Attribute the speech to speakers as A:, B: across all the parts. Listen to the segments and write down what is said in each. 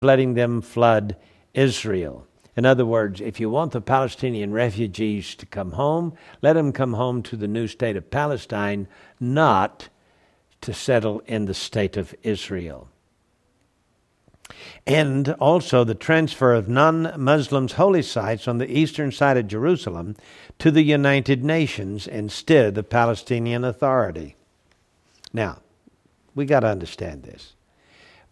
A: letting them flood Israel. In other words, if you want the Palestinian refugees to come home, let them come home to the new state of Palestine, not to settle in the state of Israel. And also the transfer of non-Muslims' holy sites on the eastern side of Jerusalem to the United Nations instead of the Palestinian Authority. Now, we got to understand this.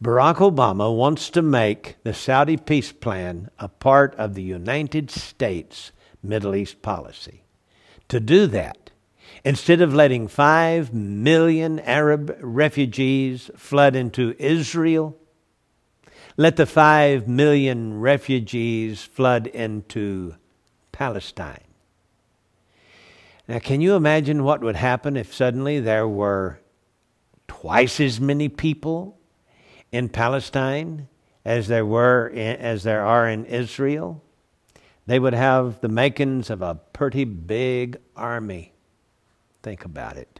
A: Barack Obama wants to make the Saudi peace plan a part of the United States Middle East policy. To do that, instead of letting 5 million Arab refugees flood into Israel, let the 5 million refugees flood into Palestine. Now, can you imagine what would happen if suddenly there were twice as many people in Palestine as there are in Israel? They would have the makings of a pretty big army. Think about it.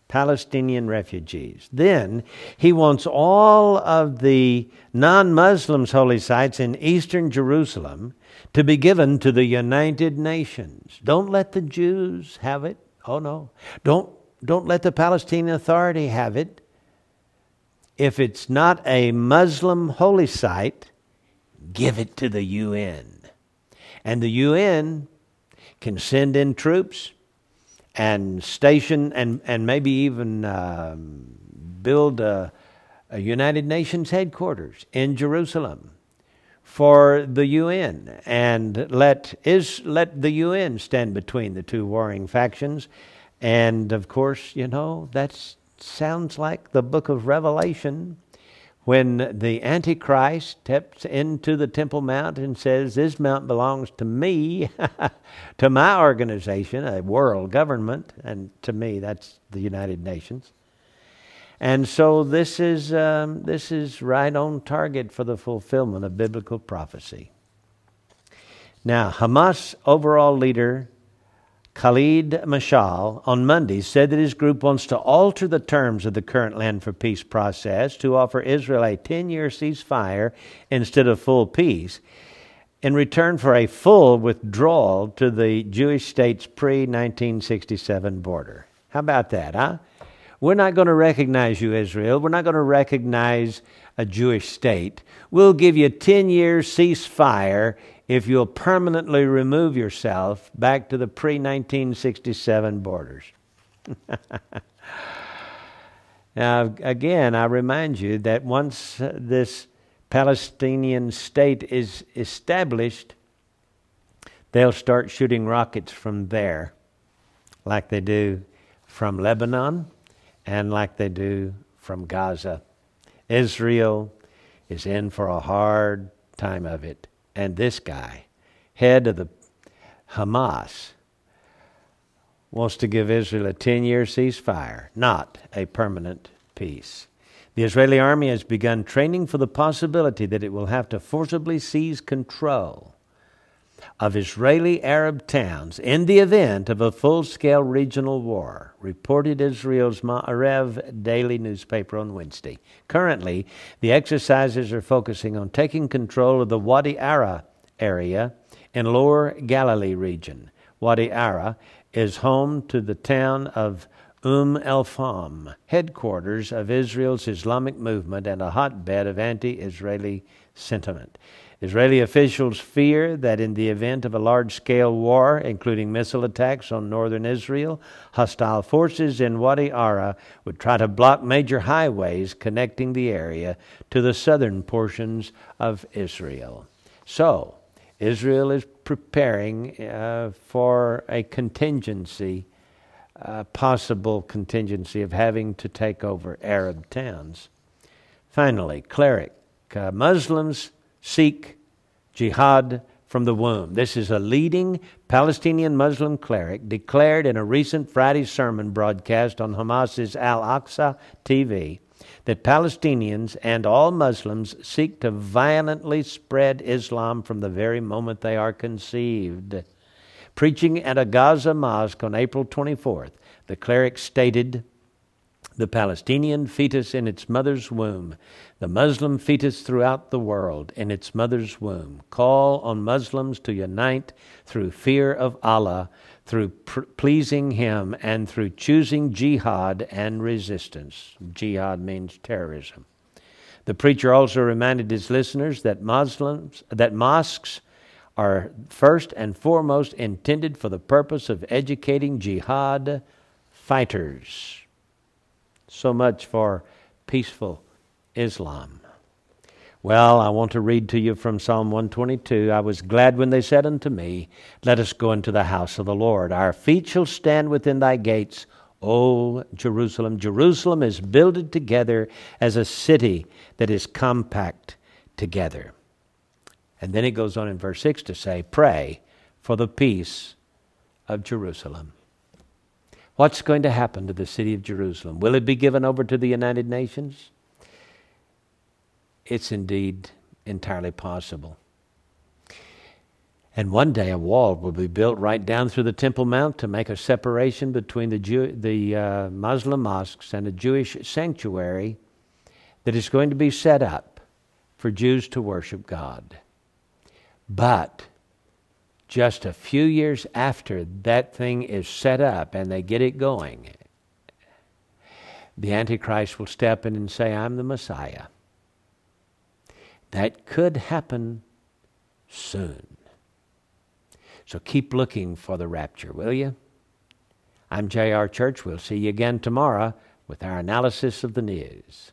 A: Palestinian refugees. Then he wants all of the non-Muslims' holy sites in eastern Jerusalem to be given to the United Nations. Don't let the Jews have it. Oh no. Don't let the Palestinian Authority have it. If it's not a Muslim holy site, give it to the UN. And the UN can send in troops and station and maybe even build a United Nations headquarters in Jerusalem for the UN, and let the UN stand between the two warring factions. And of course, that sounds like the book of Revelation, when the Antichrist steps into the Temple Mount and says, "This mount belongs to me," to my organization, a world government, and to me, that's the United Nations. And so this is right on target for the fulfillment of biblical prophecy. Now, Hamas overall leader Khalid Mashal on Monday said that his group wants to alter the terms of the current Land for Peace process to offer Israel a 10-year ceasefire instead of full peace, in return for a full withdrawal to the Jewish state's pre-1967 border. How about that, huh? We're not going to recognize you, Israel. We're not going to recognize a Jewish state. We'll give you a 10-year ceasefire if you'll permanently remove yourself back to the pre-1967 borders. Now, again, I remind you that once this Palestinian state is established, they'll start shooting rockets from there, like they do from Lebanon and like they do from Gaza. Israel is in for a hard time of it. And this guy, head of the Hamas, wants to give Israel a 10-year ceasefire, not a permanent peace. The Israeli army has begun training for the possibility that it will have to forcibly seize control of Israeli Arab towns in the event of a full-scale regional war, reported Israel's Ma'arev daily newspaper on Wednesday. Currently, the exercises are focusing on taking control of the Wadi Ara area in Lower Galilee region. Wadi Ara is home to the town of El-Fam, headquarters of Israel's Islamic movement and a hotbed of anti-Israeli sentiment. Israeli officials fear that in the event of a large-scale war, including missile attacks on northern Israel, hostile forces in Wadi Ara would try to block major highways connecting the area to the southern portions of Israel. So, Israel is preparing for a contingency, possible contingency of having to take over Arab towns. Finally, cleric. Muslims seek jihad from the womb. This is a leading Palestinian Muslim cleric declared in a recent Friday sermon broadcast on Hamas's Al-Aqsa TV that Palestinians and all Muslims seek to violently spread Islam from the very moment they are conceived. Preaching at a Gaza mosque on April 24th, the cleric stated the Palestinian fetus in its mother's womb, the Muslim fetus throughout the world in its mother's womb. Call on Muslims to unite through fear of Allah, through pleasing Him, and through choosing jihad and resistance. Jihad means terrorism. The preacher also reminded his listeners that mosques are first and foremost intended for the purpose of educating jihad fighters. So much for peaceful Islam. Well, I want to read to you from Psalm 122. I was glad when they said unto me, let us go into the house of the Lord. Our feet shall stand within thy gates, O Jerusalem. Jerusalem is builded together as a city that is compact together. And then it goes on in verse 6 to say, pray for the peace of Jerusalem. What's going to happen to the city of Jerusalem? Will it be given over to the United Nations? It's indeed entirely possible. And one day a wall will be built right down through the Temple Mount to make a separation between the Muslim mosques and a Jewish sanctuary that is going to be set up for Jews to worship God. But just a few years after that thing is set up and they get it going, the Antichrist will step in and say, I'm the Messiah. That could happen soon. So keep looking for the rapture, will you? I'm J.R. Church. We'll see you again tomorrow with our analysis of the news.